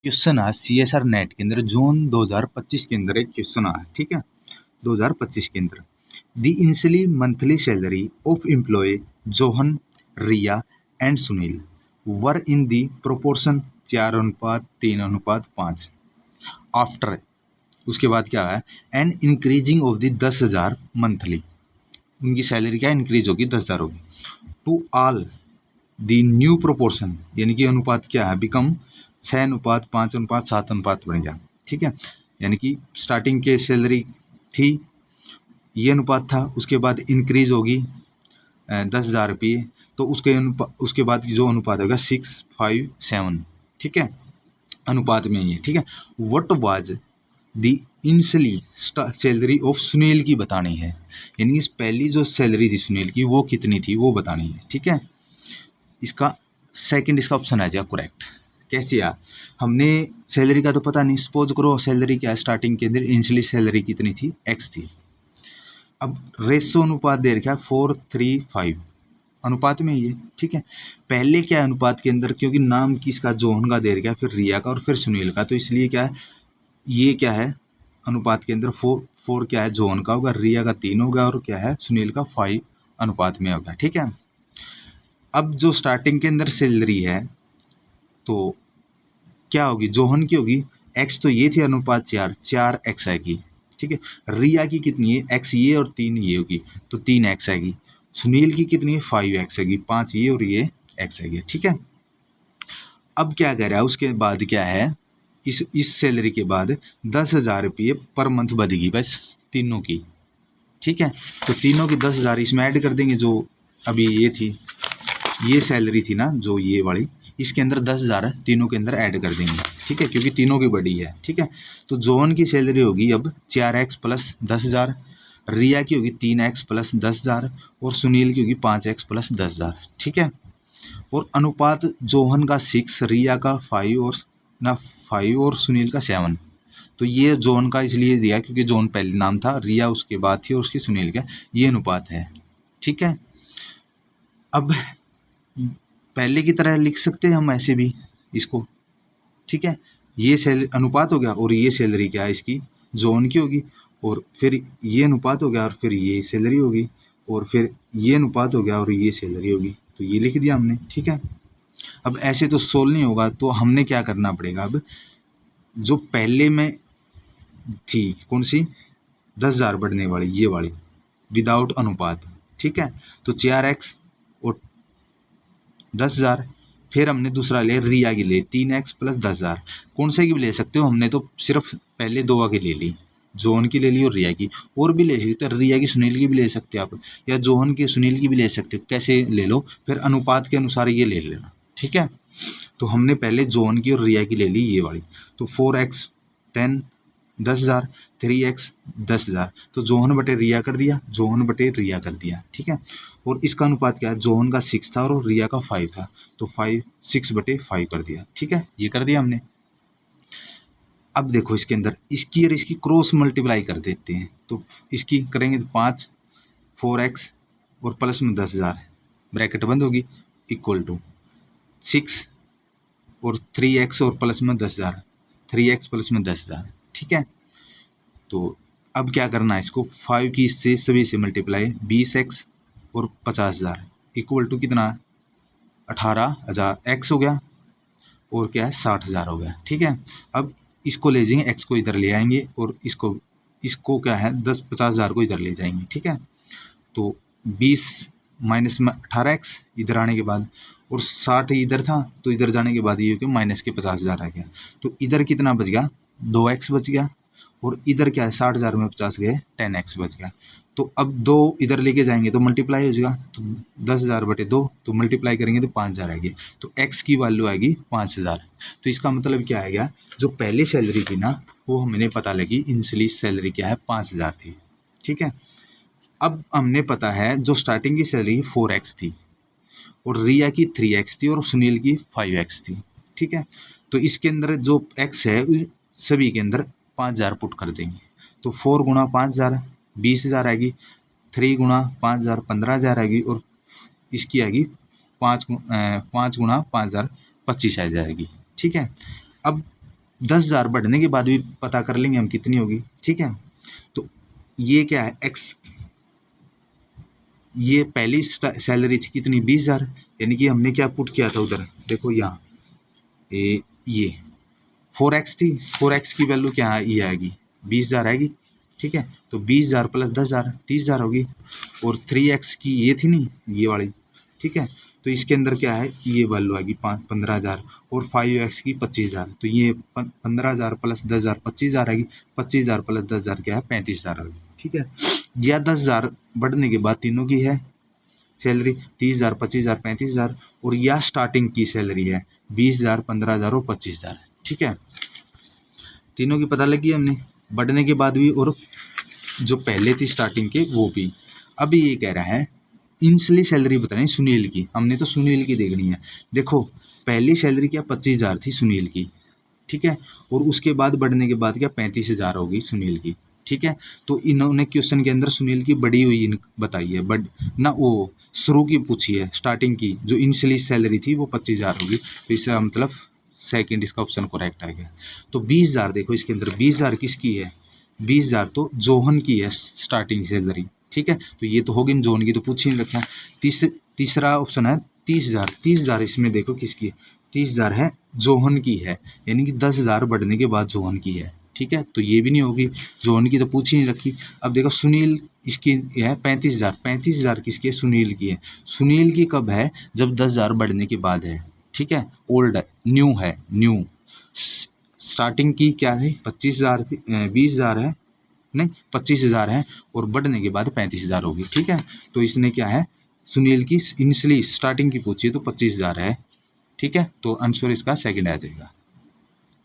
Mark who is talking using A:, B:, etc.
A: Question है CSR net के अंदर जून 2025 के अंदर एक क्वेश्चन आया, ठीक है, 2025 के अंदर the initially monthly salary of employ John, Riya and Sunil were in the proportion 4:3:5 after, उसके बाद क्या है, an increasing of the 10,000 monthly, उनकी सैलरी क्या इंक्रीज होगी, 10,000 होगी, to all the new proportion, यानी कि अनुपात क्या है, बिकम 6:5:7 बन गया, ठीक है। यानी कि स्टार्टिंग के सैलरी थी, ये अनुपात था, उसके बाद इंक्रीज होगी 10,000 रुपये, तो उसके बाद जो अनुपात होगा 6:5:7, ठीक है, अनुपात में ये, ठीक है। What was the initially salary of Sunil की बतानी है, यानी इस पहली जो सैलरी थी सुनील की वो कितनी थी वो बतानी है, ठीक है। इसका सेकंड इसका ऑप्शन आ जाएगा करेक्ट। कैसे यार, हमने सैलरी का तो पता नहीं, सपोज करो सैलरी क्या है स्टार्टिंग के अंदर, इनिशियली सैलरी कितनी थी, एक्स थी। अब रेशो अनुपात दे रखा है 4:3:5 अनुपात में ये, ठीक है। पहले क्या है अनुपात के अंदर, क्योंकि नाम किसका, जोहन का दे रखा है, फिर रिया का और फिर सुनील का, तो इसलिए क्या है, ये क्या है अनुपात के अंदर 4 क्या है जोहन का होगा, रिया का 3 होगा और क्या है सुनील का 5 अनुपात में होगा, ठीक है। अब जो स्टार्टिंग के अंदर सैलरी है तो क्या होगी, जोहन की होगी एक्स, तो ये थी अनुपात 4 आएगी, ठीक है। रिया की कितनी है, एक्स ये और 3 ये होगी, तो 3x आएगी। सुनील की कितनी है, 5x आएगी, 5 ये और ये x आएगी, ठीक है। अब क्या कह रहा है, उसके बाद क्या है, इस सैलरी के बाद 10,000 रुपये पर मंथ बढ़ेगी बस तीनों की, ठीक है। तो तीनों की 10,000 इसमें ऐड कर देंगे, जो अभी ये थी, ये सैलरी थी ना जो ये वाली, इसके अंदर 10,000 तीनों के अंदर ऐड कर देंगे, ठीक है, क्योंकि तीनों की बड़ी है, ठीक है। तो जोहन की सैलरी होगी अब 4x प्लस 10,000, रिया की होगी 3x प्लस 10,000 और सुनील की होगी 5x प्लस 10,000, ठीक है। और अनुपात जोहन का 6, रिया का 5 और ना 5 और सुनील का 7, तो ये जोन का इसलिए दिया क्योंकि जोन पहले नाम था, रिया उसके बाद थी और उसकी सुनील का, ये अनुपात है, ठीक है। अब पहले की तरह लिख सकते हैं हम ऐसे भी इसको, ठीक है। ये सैलरी अनुपात हो गया और ये सैलरी क्या है इसकी, जोन की होगी, और फिर ये अनुपात हो गया और फिर ये सैलरी होगी, और फिर ये अनुपात हो गया और ये सैलरी होगी, तो ये लिख दिया हमने, ठीक है। अब ऐसे तो सोल्व नहीं होगा, तो हमने क्या करना पड़ेगा, अब जो पहले में थी कौन सी, 10,000 बढ़ने वाली, ये वाली विदाउट अनुपात, ठीक है। तो 4x और 10,000, फिर हमने दूसरा ले रिया की ले 3x प्लस 10,000, कौन से की भी ले सकते हो, हमने तो सिर्फ पहले दो की ले ली, जोहन की ले ली और रिया की, और भी ले सकते हो, रिया की सुनील की भी ले सकते हो आप, या जोहन की सुनील की भी ले सकते हो, कैसे ले लो, फिर अनुपात के अनुसार ये ले लेना, ठीक है। तो हमने पहले जोहन की और रिया की ले ली ये वाली, तो 4x 10 10,000, 3x 10,000, तो जोहन बटे रिया कर दिया, जोहन बटे रिया कर दिया, ठीक है। और इसका अनुपात क्या है, जोहन का 6 था और रिया का 5 था, तो 6/5 कर दिया, ठीक है, ये कर दिया हमने। अब देखो इसके अंदर इसकी और इसकी क्रॉस मल्टीप्लाई कर देते हैं, तो इसकी करेंगे तो 5 4x और प्लस में 10,000, ब्रैकेट बंद होगी, इक्वल टू 6 और 3x और प्लस में 10,000, 3x प्लस में 10,000, ठीक है। तो अब क्या करना है, इसको 5 की इससे सभी से मल्टीप्लाई, 20x और 50,000 इक्वल टू कितना, 18,000 x हो गया, और क्या है 60,000 हो गया, ठीक है। अब इसको ले जाएंगे, x को इधर ले आएंगे और इसको क्या है 50,000 को इधर ले जाएंगे, ठीक है। तो 20 माइनस में 18x इधर आने के बाद, और 60 इधर था, तो इधर जाने के बाद ये कि माइनस के 50,000 आ गया, तो इधर कितना बच गया, 2x बच गया, और इधर क्या है 60,000 में 50 गए, 10x बच गया। तो अब 2 इधर लेके जाएंगे तो मल्टीप्लाई हो जाएगा, तो 10,000 बटे 2, तो मल्टीप्लाई करेंगे तो 5,000 आएगी, तो x की वैल्यू आएगी 5,000। तो इसका मतलब क्या आएगा, जो पहली सैलरी थी ना वो हमें पता लगी, इनिशियली सैलरी क्या है 5,000 थी, ठीक है। अब हमने पता है जो स्टार्टिंग की सैलरी 4x थी, और रिया की 3x थी, और सुनील की 5x थी, ठीक है। तो इसके अंदर जो x है सभी के अंदर 5,000 पुट कर देंगे, तो 4 गुणा 5,000 20,000 आएगी, 3 गुणा 5,000 15,000 आएगी, और इसकी आएगी 5 गुणा 5,000 25,000 आएगी, ठीक है। अब 10,000 बढ़ने के बाद भी पता कर लेंगे हम कितनी होगी, ठीक है। तो ये क्या है एक्स, ये पहली सैलरी थी कितनी 20,000, यानी कि हमने क्या पुट किया था उधर, देखो यहाँ ये 4x थी, 4x की वैल्यू क्या है, ये आएगी 20,000 आएगी, ठीक है। तो 20,000 प्लस 10,000 30,000 होगी, और 3x की ये थी नहीं ये वाली, ठीक है। तो इसके अंदर क्या है, ये वैल्यू आएगी 15,000, और 5x की 25,000, तो ये 15,000 प्लस 10,000 25,000 आएगी, 25,000 प्लस 10,000 क्या है 35,000 आएगी, ठीक है। या 10,000 बढ़ने के बाद तीनों की है सैलरी 30,000 25,000 35,000, और या स्टार्टिंग की सैलरी है 20,000 15,000 और 25,000, ठीक है। तीनों की पता लगी हमने, बढ़ने के बाद भी और जो पहले थी स्टार्टिंग के वो भी। अभी ये कह रहा है इनिशियली सैलरी बतानी सुनील की, हमने तो सुनील की देखनी है। देखो पहली सैलरी क्या 25,000 थी सुनील की, ठीक है, और उसके बाद बढ़ने के बाद क्या 35,000 होगी सुनील की, ठीक है। तो इन्होंने क्वेश्चन के अंदर सुनील की बढ़ी हुई बताई है, बट ना वो शुरू की पूछी है, स्टार्टिंग की जो इनिशियली सैलरी थी वो 25,000 होगी, तो इसका मतलब सेकंड इसका ऑप्शन करेक्ट आ गया। तो 20,000 देखो इसके अंदर 20,000 किसकी है, 20,000 तो जोहन की है स्टार्टिंग सैलरी, ठीक है। तो ये तो होगी, जोहन की तो पूछ ही नहीं रखा। तीसरा ऑप्शन है 30,000, 30,000 इसमें देखो किसकी है, 30,000 है जोहन की है, यानी कि 10,000 बढ़ने के बाद जोहन की है, ठीक है। तो ये भी नहीं होगी, जोहन की तो पूछ ही नहीं रखी। अब देखो सुनील इसकी है 35,000, 35,000 किसकी है, सुनील की है। सुनील की कब है, जब 10,000 बढ़ने के बाद है, ठीक है। ओल्ड है, न्यू है, न्यू। स्टार्टिंग की क्या है 25,000 थी, 20,000 है, नहीं 25,000 है, और बढ़ने के बाद 35,000 होगी, ठीक है। तो इसने क्या है, सुनील की इनिशियली स्टार्टिंग की पूछी है तो 25,000 है, ठीक है। तो आंसर इसका सेकंड आ जाएगा।